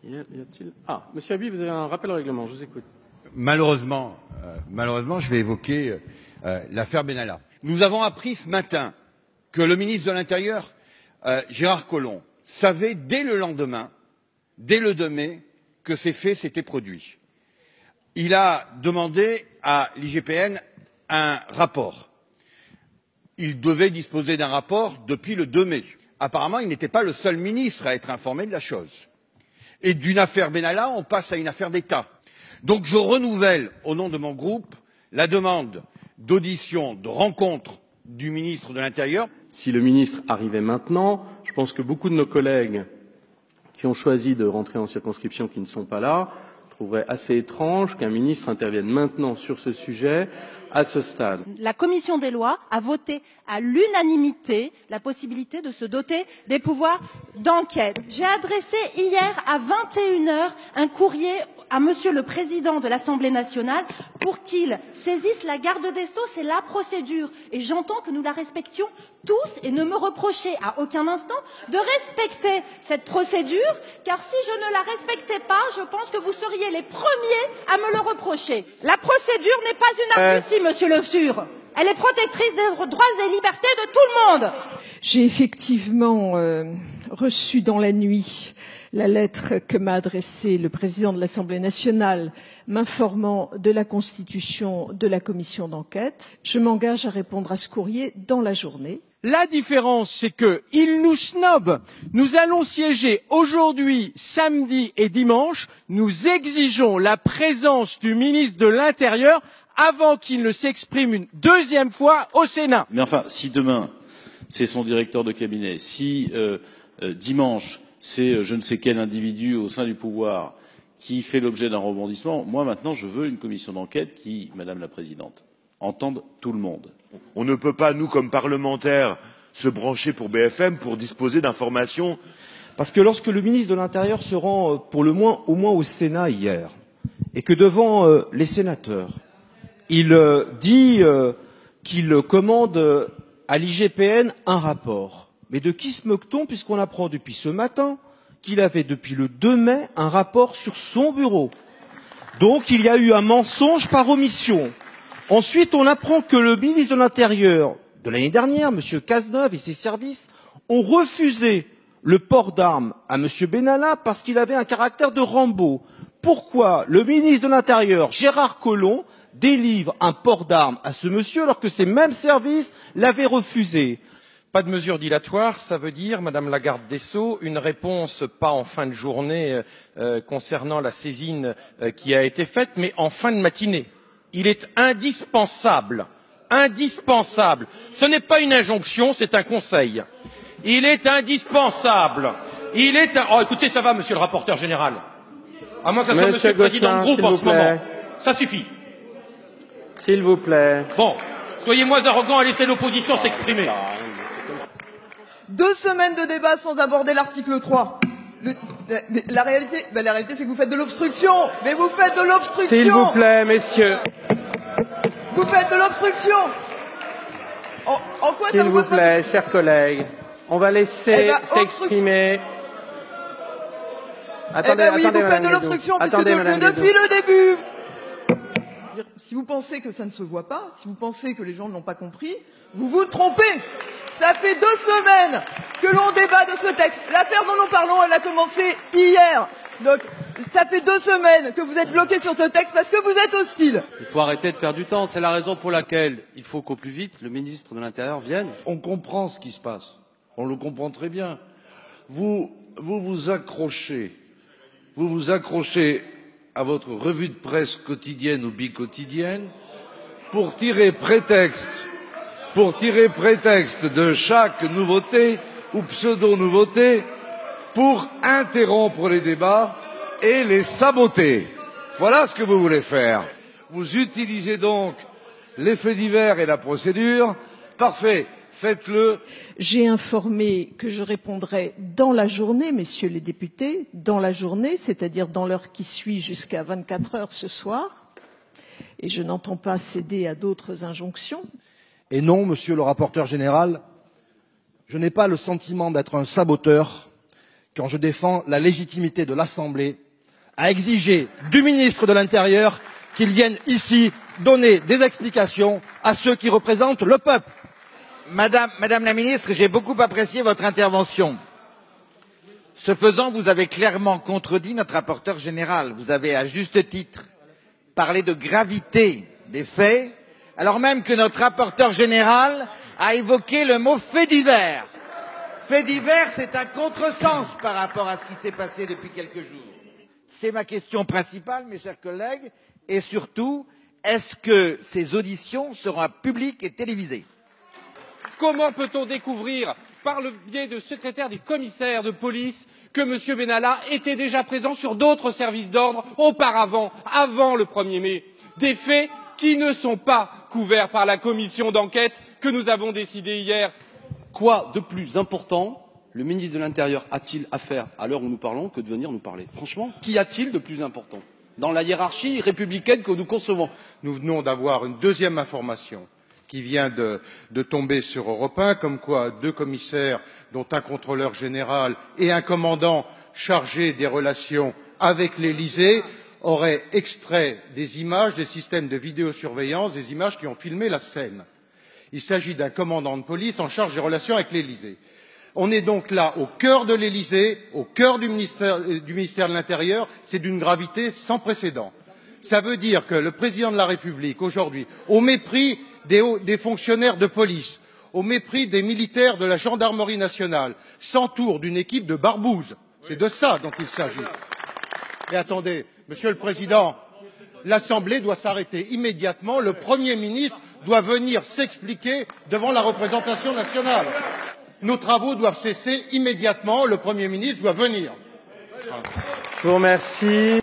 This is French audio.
Monsieur Abi, vous avez un rappel au règlement, je vous écoute. Malheureusement, je vais évoquer l'affaire Benalla. Nous avons appris ce matin que le ministre de l'Intérieur, Gérard Collomb, savait dès le lendemain, dès le 2 mai, que ces faits s'étaient produits. Il a demandé à l'IGPN un rapport. Il devait disposer d'un rapport depuis le 2 mai. Apparemment, il n'était pas le seul ministre à être informé de la chose. Et d'une affaire Benalla, on passe à une affaire d'État. Donc je renouvelle, au nom de mon groupe, la demande d'audition, de rencontre du ministre de l'Intérieur. Si le ministre arrivait maintenant, je pense que beaucoup de nos collègues qui ont choisi de rentrer en circonscription qui ne sont pas là trouveraient assez étrange qu'un ministre intervienne maintenant sur ce sujet à ce stade. La commission des lois a voté à l'unanimité la possibilité de se doter des pouvoirs d'enquête. J'ai adressé hier à 21h un courrier à Monsieur le Président de l'Assemblée nationale pour qu'il saisisse la garde des Sceaux. C'est la procédure. Et j'entends que nous la respections tous et ne me reprochez à aucun instant de respecter cette procédure, car si je ne la respectais pas, je pense que vous seriez les premiers à me le reprocher. La procédure n'est pas une argutie, Monsieur Le Fur. Elle est protectrice des droits et libertés de tout le monde. J'ai effectivement reçu dans la nuit la lettre que m'a adressée le président de l'Assemblée nationale m'informant de la constitution de la commission d'enquête. Je m'engage à répondre à ce courrier dans la journée. La différence, c'est qu'il nous snobe. Nous allons siéger aujourd'hui, samedi et dimanche. Nous exigeons la présence du ministre de l'Intérieur avant qu'il ne s'exprime une deuxième fois au Sénat. Mais enfin, si demain, c'est son directeur de cabinet, si dimanche, c'est je ne sais quel individu au sein du pouvoir qui fait l'objet d'un rebondissement, moi maintenant je veux une commission d'enquête qui, Madame la Présidente, entende tout le monde. On ne peut pas, nous, comme parlementaires, se brancher pour BFM pour disposer d'informations. Parce que lorsque le ministre de l'Intérieur se rend pour le moins, au moins au Sénat hier, et que devant les sénateurs, il dit qu'il commande à l'IGPN un rapport. Mais de qui se moque-t-on puisqu'on apprend depuis ce matin qu'il avait depuis le 2 mai un rapport sur son bureau. Donc il y a eu un mensonge par omission. Ensuite, on apprend que le ministre de l'Intérieur de l'année dernière, M. Cazeneuve et ses services, ont refusé le port d'armes à M. Benalla parce qu'il avait un caractère de Rambo. Pourquoi le ministre de l'Intérieur, Gérard Collomb, délivre un port d'armes à ce monsieur alors que ces mêmes services l'avaient refusé? Pas de mesure dilatoire, ça veut dire, Madame la garde des Sceaux, une réponse pas en fin de journée concernant la saisine qui a été faite, mais en fin de matinée. Il est indispensable, indispensable, ce n'est pas une injonction, c'est un conseil. Il est indispensable, oh écoutez, ça va, monsieur le rapporteur général. À moins que ça soit monsieur le président de groupe en ce moment. Ça suffit. S'il vous plaît. Bon, soyez moins arrogants et laissez l'opposition s'exprimer. 2 semaines de débat sans aborder l'article 3. La réalité, c'est que vous faites de l'obstruction. Mais vous faites de l'obstruction. S'il vous plaît, messieurs. Vous faites de l'obstruction. En quoi ça vous pose pas? S'il vous plaît, chers collègues, on va laisser s'exprimer. Attendez, oui, vous faites de l'obstruction puisque depuis le début. Si vous pensez que ça ne se voit pas, si vous pensez que les gens ne l'ont pas compris, vous vous trompez. Ça fait 2 semaines que l'on débat de ce texte. L'affaire dont nous parlons, elle a commencé hier. Donc, ça fait 2 semaines que vous êtes bloqués sur ce texte parce que vous êtes hostile. Il faut arrêter de perdre du temps. C'est la raison pour laquelle il faut qu'au plus vite, le ministre de l'Intérieur vienne. On comprend ce qui se passe. On le comprend très bien. Vous vous accrochez à votre revue de presse quotidienne ou biquotidienne pour tirer prétexte de chaque nouveauté ou pseudo-nouveauté pour interrompre les débats et les saboter. Voilà ce que vous voulez faire. Vous utilisez donc les faits divers et la procédure. Parfait, faites-le. J'ai informé que je répondrai dans la journée, messieurs les députés, dans la journée, c'est-à-dire dans l'heure qui suit jusqu'à 24 heures ce soir. Et je n'entends pas céder à d'autres injonctions. Et non, monsieur le rapporteur général, je n'ai pas le sentiment d'être un saboteur quand je défends la légitimité de l'Assemblée à exiger du ministre de l'Intérieur qu'il vienne ici donner des explications à ceux qui représentent le peuple. Madame la ministre, j'ai beaucoup apprécié votre intervention. Ce faisant, vous avez clairement contredit notre rapporteur général. Vous avez, à juste titre, parlé de gravité des faits, alors même que notre rapporteur général a évoqué le mot fait divers. Fait divers, c'est un contresens par rapport à ce qui s'est passé depuis quelques jours. C'est ma question principale, mes chers collègues, et surtout, est-ce que ces auditions seront publiques et télévisées? Comment peut-on découvrir, par le biais de secrétaires des commissaires de police, que M. Benalla était déjà présent sur d'autres services d'ordre auparavant, avant le 1er mai? Des faits qui ne sont pas couverts par la commission d'enquête que nous avons décidée hier. Quoi de plus important le ministre de l'Intérieur a-t-il à faire à l'heure où nous parlons que de venir nous parler? Franchement, qu'y a-t-il de plus important dans la hiérarchie républicaine que nous concevons? Nous venons d'avoir une deuxième information qui vient de tomber sur Europe 1, comme quoi 2 commissaires, dont un contrôleur général et un commandant chargé des relations avec l'Élysée, auraient extrait des images des systèmes de vidéosurveillance, des images qui ont filmé la scène. Il s'agit d'un commandant de police en charge des relations avec l'Élysée. On est donc là au cœur de l'Élysée, au cœur du ministère de l'Intérieur. C'est d'une gravité sans précédent. Ça veut dire que le président de la République, aujourd'hui, au mépris des fonctionnaires de police, au mépris des militaires de la gendarmerie nationale, s'entoure d'une équipe de barbouzes. C'est de ça dont il s'agit. Mais attendez, Monsieur le Président, l'Assemblée doit s'arrêter immédiatement. Le Premier ministre doit venir s'expliquer devant la représentation nationale. Nos travaux doivent cesser immédiatement. Le Premier ministre doit venir. Je vous remercie.